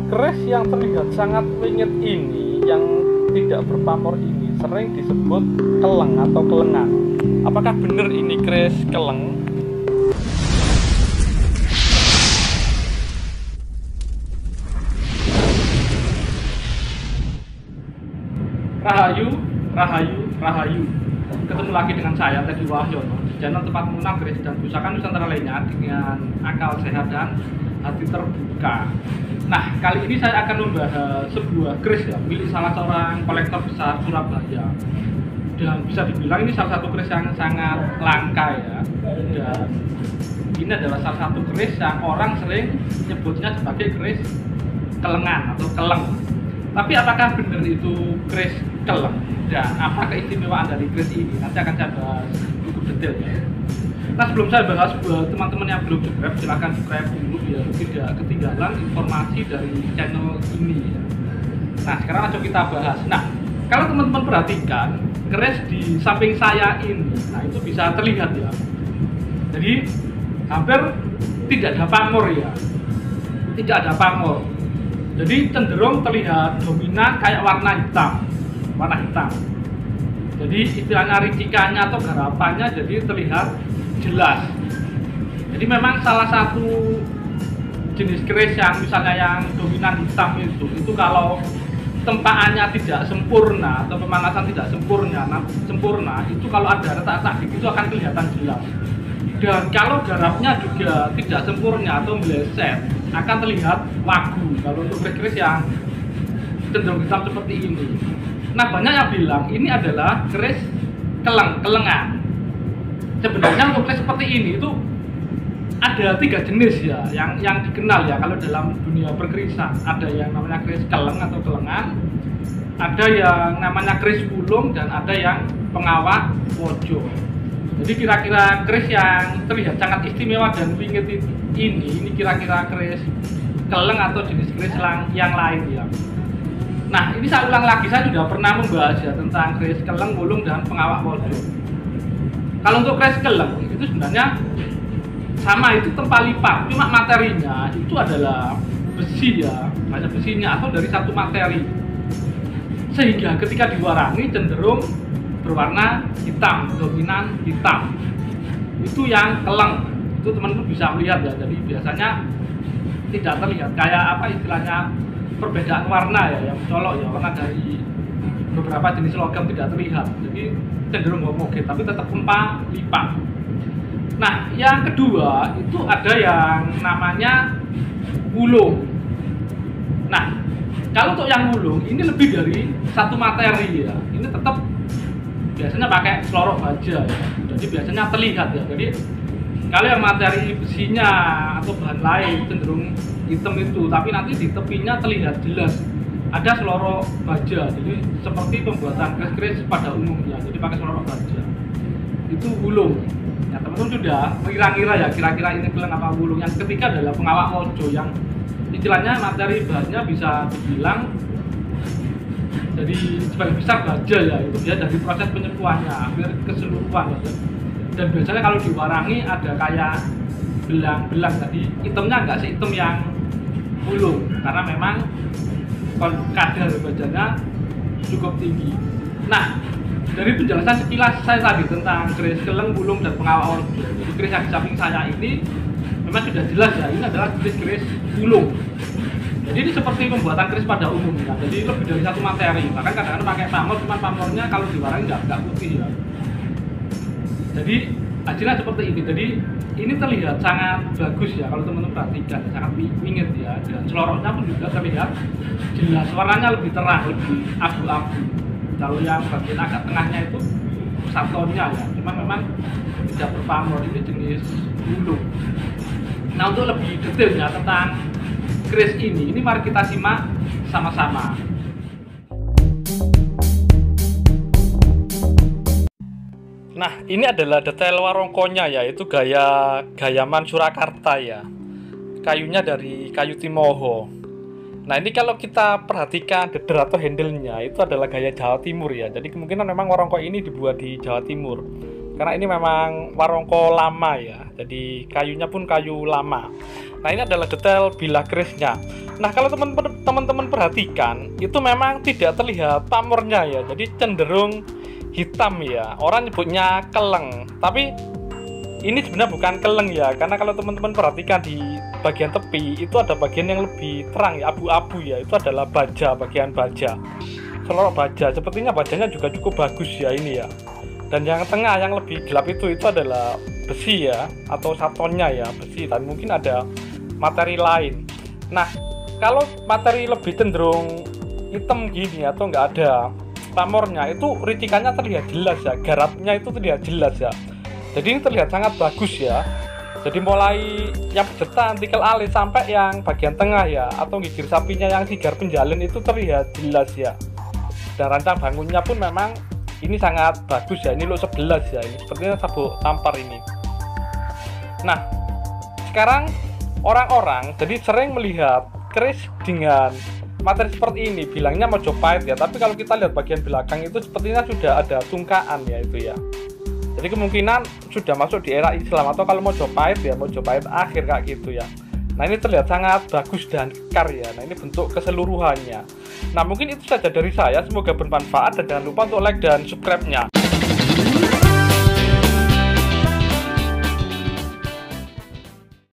Keris yang terlihat sangat wingit ini, yang tidak berpamor ini, sering disebut keleng atau kelengan. Apakah benar ini keris keleng? Rahayu, Rahayu, Rahayu. Ketemu lagi dengan saya, Teddy Wahyono, di channel Tempat Mengenal Keris dan Pusaka Nusantara lainnya dengan akal sehat dan hati terbuka. Nah, kali ini saya akan membahas sebuah keris ya, milik salah seorang kolektor besar Surabaya. Dan bisa dibilang ini salah satu keris yang sangat langka ya. Dan ini adalah salah satu keris yang orang sering nyebutnya sebagai keris kelengan atau keleng. Tapi apakah benar itu keris keleng? Dan apa keistimewaan dari keris ini? Nanti akan saya bahas cukup detail ya. Nah, sebelum saya bahas buat teman-teman yang belum subscribe, silahkan subscribe dulu biar tidak ketinggalan informasi dari channel ini ya. Nah, sekarang langsung kita bahas. Nah, kalau teman-teman perhatikan keris di samping saya ini, nah itu bisa terlihat ya. Jadi hampir tidak ada pamor ya, tidak ada pamor. Jadi cenderung terlihat dominan kayak warna hitam. Jadi istilahnya ricikannya atau garapannya jadi terlihat jelas. Jadi memang salah satu jenis keris yang misalnya yang dominan hitam itu kalau tempaannya tidak sempurna atau pemanasan tidak sempurna itu kalau ada retak-retak gitu itu akan kelihatan jelas. Dan kalau garapnya juga tidak sempurna atau meleset akan terlihat wagu kalau untuk keris-keris yang cenderung hitam seperti ini. Nah, banyak yang bilang ini adalah keris kelengan. Sebenarnya untuk keris seperti ini itu ada 3 jenis ya yang dikenal ya kalau dalam dunia perkerisan. Ada yang namanya keris keleng atau kelengan, ada yang namanya keris wulung, dan ada yang pengawak wojo. Jadi kira-kira keris yang terlihat sangat istimewa dan wingit ini kira-kira keris keleng atau jenis keris yang lain ya. Nah, ini saya ulang lagi, saya sudah pernah membahas ya tentang keris keleng, wulung, dan pengawak wojo. Kalau untuk keris keleng itu sebenarnya sama, itu tempat lipat, cuma materinya itu adalah besi ya, banyak besinya atau dari satu materi, sehingga ketika diwarangi cenderung berwarna hitam, dominan hitam. Itu yang keleng, itu teman-teman bisa melihat ya. Jadi biasanya tidak terlihat kayak apa istilahnya perbedaan warna ya, yang mencolok ya, warna dari beberapa jenis logam tidak terlihat, jadi cenderung homogen tapi tetap empat lipat. Nah, yang kedua itu ada yang namanya wulung. Nah, kalau untuk yang wulung ini lebih dari satu materi ya, ini tetap biasanya pakai selorok baja ya, jadi biasanya terlihat ya. Jadi kalau yang materi besinya atau bahan lain cenderung hitam itu, tapi nanti di tepinya terlihat jelas ada selorok baja. Jadi seperti pembuatan keris-keris pada umumnya, jadi pakai selorok baja. Itu wulung. Ya, teman-teman sudah mengira-ngira ya kira-kira ini keleng apa wulung. Yang ketiga adalah pengawak wojo, yang istilahnya materi bahannya bisa dibilang jadi sebagian besar baja ya, itu dia dari proses penyembuhannya hampir keseluruhan ya. Dan biasanya kalau diwarangi ada kayak belang-belang, tadi hitamnya nggak sehitam yang wulung karena memang kadar bajanya cukup tinggi. Nah, dari penjelasan sekilas saya tadi tentang keris keleng, wulung, dan pengawak wojo, jadi keris yang di samping saya ini memang sudah jelas ya, ini adalah keris wulung. Jadi ini seperti pembuatan keris pada umumnya, jadi lebih dari satu materi, bahkan kadang-kadang pakai pamor, cuman pamornya kalau diwarangi nggak putih ya. Jadi hasilnya seperti ini. Jadi ini terlihat sangat bagus ya kalau teman-teman perhatikan, sangat wingit ya, dan seloroknya pun juga terlihat jelas, warnanya lebih terang, lebih abu-abu. Kalau yang bagian agak tengahnya itu satonnya ya, cuma memang tidak berpamor, ini jenis wulung. Nah, untuk lebih detailnya tentang keris ini mari kita simak sama-sama. Nah, ini adalah detail warongkonya ya, itu gayaman Surakarta ya. Kayunya dari kayu Timoho. Nah, ini kalau kita perhatikan deder atau handle-nya itu adalah gaya Jawa Timur ya. Jadi kemungkinan memang warongko ini dibuat di Jawa Timur. karena ini memang warongko lama ya, jadi kayunya pun kayu lama. Nah, ini adalah detail bilah kerisnya. Nah, kalau teman-teman perhatikan, itu memang tidak terlihat pamornya ya, jadi cenderung hitam ya. Orang nyebutnya keleng, tapi ini sebenarnya bukan keleng ya, karena kalau teman-teman perhatikan di bagian tepi itu ada bagian yang lebih terang ya, abu-abu ya, itu adalah baja, bagian baja, selorok baja. Sepertinya bajanya juga cukup bagus ya ini ya. Dan yang tengah yang lebih gelap itu adalah besi ya, atau satonnya ya, besi, dan mungkin ada materi lain. Nah, kalau materi lebih cenderung hitam gini atau nggak ada pamornya, itu ricikannya terlihat jelas ya, garapnya itu terlihat jelas ya. Jadi ini terlihat sangat bagus ya. Jadi mulai yang pejetan, tikel alis, sampai yang bagian tengah ya, atau gigir sapinya yang sigar penjalin itu terlihat jelas ya. Dan rancang bangunnya pun memang ini sangat bagus ya. Ini lot 11 ya, ini sepertinya sabuk tampar ini. Nah, sekarang orang-orang jadi sering melihat keris dengan materi seperti ini, bilangnya Mojopahit ya, tapi kalau kita lihat bagian belakang itu sepertinya sudah ada tungkaan ya itu ya. Jadi kemungkinan sudah masuk di era Islam, atau kalau Mojopahit ya Mojopahit akhir kayak gitu ya. Nah, ini terlihat sangat bagus dan kekar ya. Nah, ini bentuk keseluruhannya. Nah, mungkin itu saja dari saya, semoga bermanfaat, dan jangan lupa untuk like dan subscribe-nya.